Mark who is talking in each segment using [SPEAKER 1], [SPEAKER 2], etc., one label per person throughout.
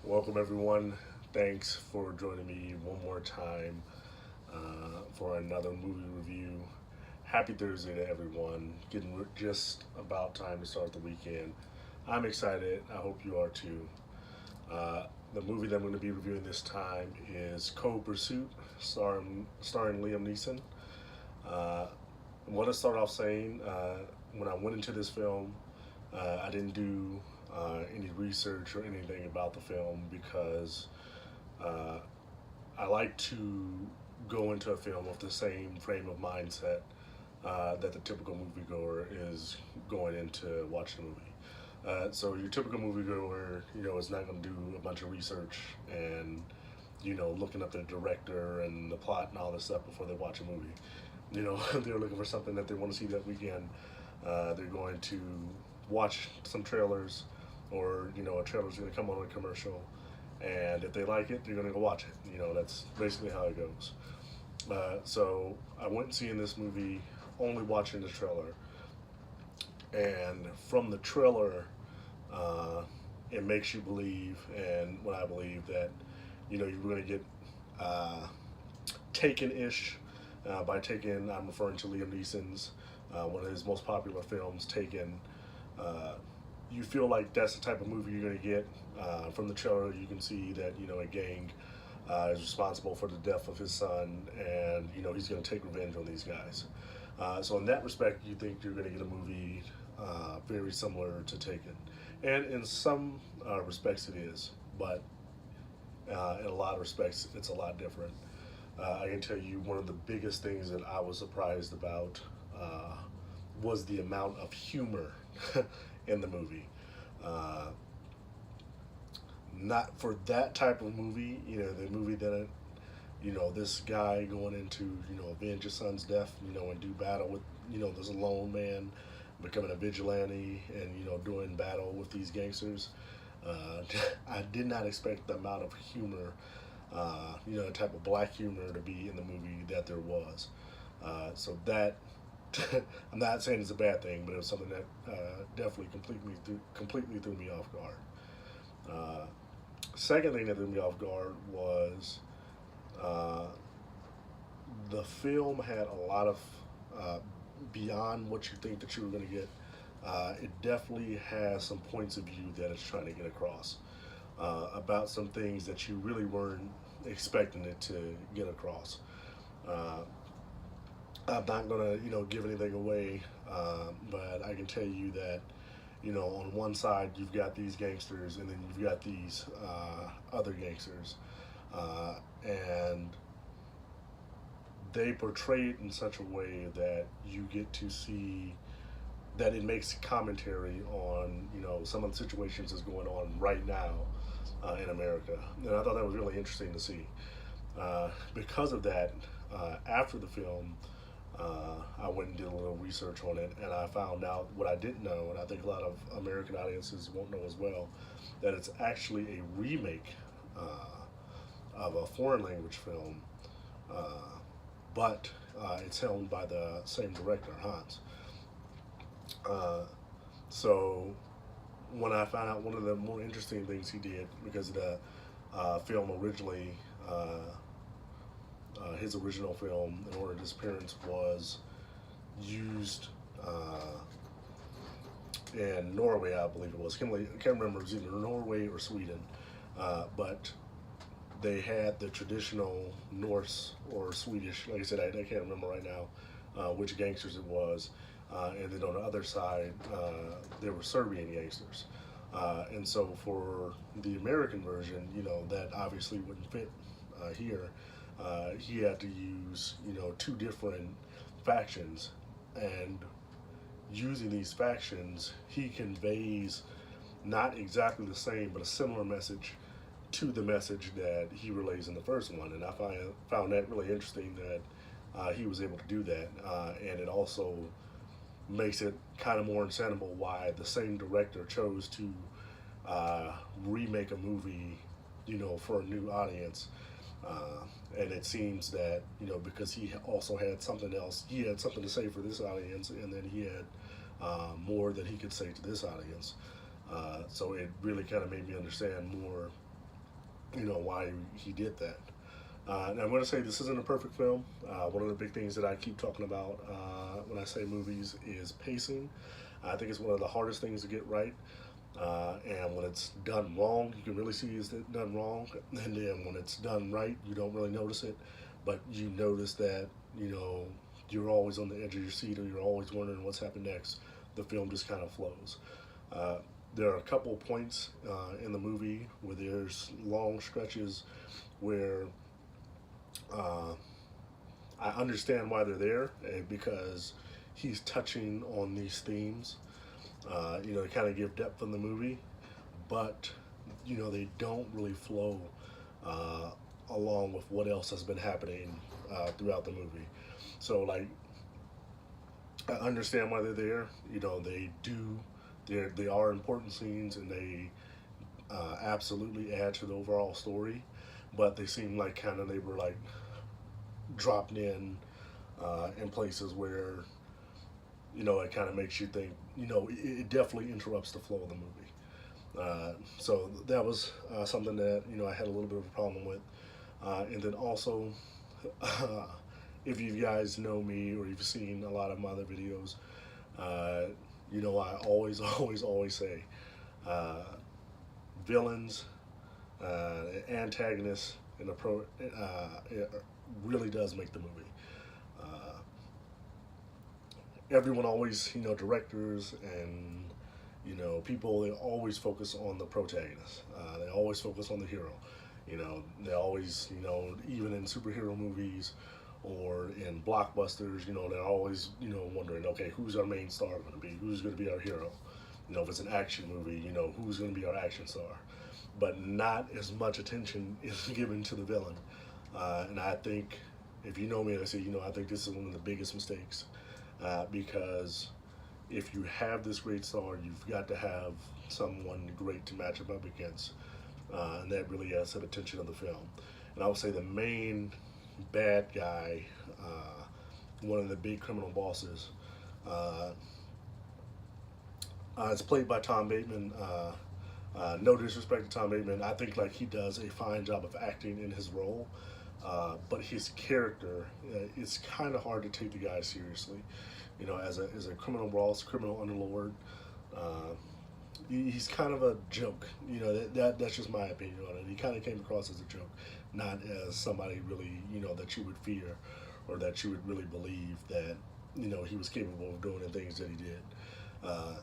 [SPEAKER 1] Welcome, everyone. Thanks for joining me one more time for another movie review. Happy Thursday to everyone. Just about time to start the weekend. I'm excited. I hope you are too. The movie that I'm going to be reviewing this time is Cold Pursuit, starring Liam Neeson. I want to start off saying when I went into this film, I didn't do any research or anything about the film because uh, I like to go into a film with the same frame of mindset that the typical moviegoer is going into watching a movie. So your typical moviegoer, is not going to do a bunch of research and looking up the director and the plot and all this stuff before they watch a movie. They're looking for something that they want to see that weekend. They're going to watch some trailers, or a trailer's going to come on a commercial, and if they like it, they're going to go watch it. That's basically how it goes. So I went seeing this movie only watching the trailer, and from the trailer, uh, it makes you believe, and what I believe, that you're going to get uh, Taken-ish. By Taken, I'm referring to Liam Neeson's one of his most popular films, Taken. Uh, you feel like that's the type of movie you're going to get. From the trailer, you can see that a gang is responsible for the death of his son, and he's going to take revenge on these guys. So in that respect, you think you're going to get a movie very similar to Taken, and in some respects it is, but in a lot of respects it's a lot different. I can tell you one of the biggest things that I was surprised about was the amount of humor in the movie. Uh, Not for that type of movie, the movie that this guy going into avenge his son's death, and do battle with this lone man, becoming a vigilante, and doing battle with these gangsters. Uh, I did not expect the amount of humor, the type of black humor to be in the movie that there was. So that I'm not saying it's a bad thing, but it was something that definitely completely threw me off guard. Uh, Second thing that threw me off guard was uh, the film had a lot of uh, beyond what you think that you were going to get. It definitely has some points of view that it's trying to get across about some things that you really weren't expecting it to get across. Uh, I'm not gonna, give anything away, but I can tell you that, on one side you've got these gangsters, and then you've got these other gangsters, and they portray it in such a way that you get to see that it makes commentary on, some of the situations that's going on right now in America, and I thought that was really interesting to see. Because of that, after the film, I went and did a little research on it, and I found out what I didn't know, and I think a lot of American audiences won't know as well, that it's actually a remake of a foreign language film, uh, but it's helmed by the same director, Hans. Uh, so when I found out, one of the more interesting things he did, because the film originally, his original film, In Order of Disappearance, was used in Norway, I believe it was. I can't remember, it was either Norway or Sweden, but they had the traditional Norse or Swedish, like I said, I can't remember right now which gangsters it was. And then on the other side, there were Serbian gangsters. And so for the American version, that obviously wouldn't fit here. He had to use, two different factions, and using these factions, he conveys not exactly the same, but a similar message to the message that he relays in the first one. And I found that really interesting that he was able to do that. And it also makes it kind of more understandable why the same director chose to remake a movie, for a new audience. And it seems that, because he also had something else, he had something to say for this audience, and then he had more that he could say to this audience. So it really kind of made me understand more why he did that. And I'm going to say this isn't a perfect film. One of the big things that I keep talking about when I say movies is pacing. I think it's one of the hardest things to get right. And when it's done wrong, you can really see it's done wrong. And then when it's done right, you don't really notice it. But you notice that, you're always on the edge of your seat or you're always wondering what's happened next. The film just kind of flows. Uh, there are a couple of points in the movie where there's long stretches where uh, I understand why they're there because he's touching on these themes. To kind of give depth in the movie, but they don't really flow uh, along with what else has been happening throughout the movie. So like, I understand why they're there. They are important scenes and they absolutely add to the overall story, but they seem like kind of they were like dropped in places where it kind of makes you think. It definitely interrupts the flow of the movie. So that was something that I had a little bit of a problem with, and then also, if you guys know me or you've seen a lot of my other videos, uh, I always, always say, uh, villains, antagonists, and it really does make the movie. Uh, Everyone always, directors and people, they always focus on the protagonist. They always focus on the hero. They always, even in superhero movies or in blockbusters, they're always, wondering, okay, who's our main star going to be? Who's going to be our hero? If it's an action movie, who's going to be our action star? But not as much attention is given to the villain. And I think, if you know me, I say, I think this is one of the biggest mistakes because if you have this great star, you've got to have someone great to match him up against, and that really has the attention of the film. And I would say the main bad guy, one of the big criminal bosses, uh, is played by Tom Bateman. No disrespect to Tom Bateman, I think like he does a fine job of acting in his role, but his character, it's kind of hard to take the guy seriously. As a criminal boss, criminal underlord, uh, he's kind of a joke. That's just my opinion on it. He kind of came across as a joke, not as somebody really that you would fear, or that you would really believe that he was capable of doing the things that he did. Uh,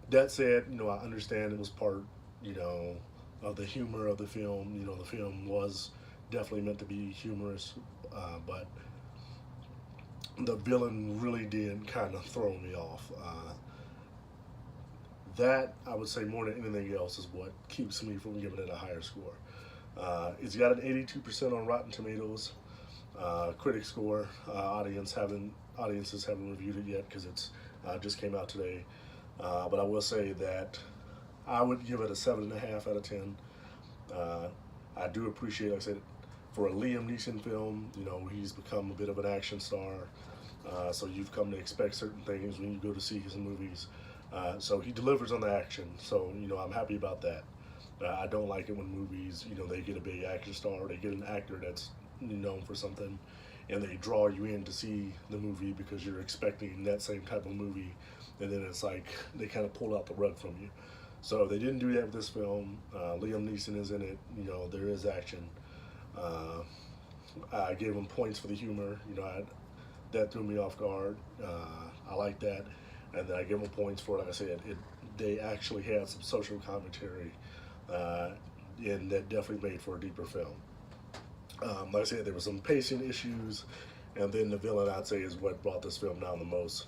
[SPEAKER 1] that said, I understand it was part you know of the humor of the film. The film was definitely meant to be humorous, but the villain really did kind of throw me off. That, I would say, more than anything else, is what keeps me from giving it a higher score. It's got an 82% on Rotten Tomatoes. Critic score. Audiences haven't reviewed it yet because it's just came out today. But I will say that I would give it a 7.5 out of 10. I do appreciate, like I said, for a Liam Neeson film, he's become a bit of an action star. So you've come to expect certain things when you go to see his movies. So he delivers on the action. So, I'm happy about that. I don't like it when movies, they get a big action star, or they get an actor that's known for something, and they draw you in to see the movie because you're expecting that same type of movie, and then it's like they kind of pull out the rug from you. So they didn't do that with this film. Liam Neeson is in it. There is action. Uh, I gave him points for the humor. That threw me off guard. I like that, and then I give them points for, like I said, they actually had some social commentary, and that definitely made for a deeper film. Like I said, there were some pacing issues, and then the villain, I'd say, is what brought this film down the most,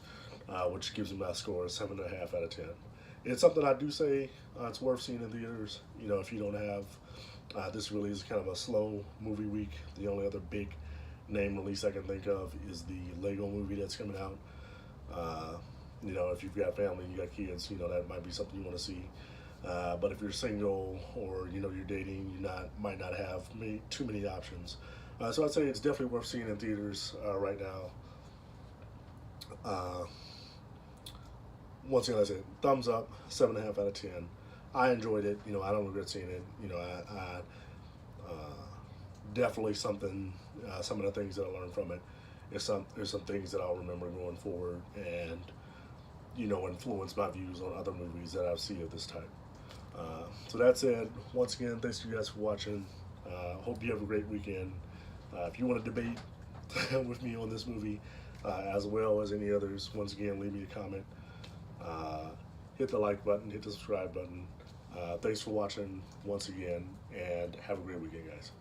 [SPEAKER 1] which gives me my score 7.5 out of 10. It's something I do say it's worth seeing in theaters. If you don't have, this really is kind of a slow movie week. The only other big name release I can think of is the Lego movie that's coming out. If you've got family and you got kids, that might be something you want to see. But if you're single, or you're dating, might not have too many options. So I'd say it's definitely worth seeing in theaters right now. Uh, Once again, I said thumbs up, 7.5 out of 10. I enjoyed it. I don't regret seeing it. Definitely something. Some of the things that I learned from it there's some things that I'll remember going forward, and influence my views on other movies that I see of this type. So that said, once again, thanks to you guys for watching. Hope you have a great weekend. If you want to debate with me on this movie, as well as any others, once again, leave me a comment. Hit the like button, hit the subscribe button. Thanks for watching once again, and have a great weekend, guys.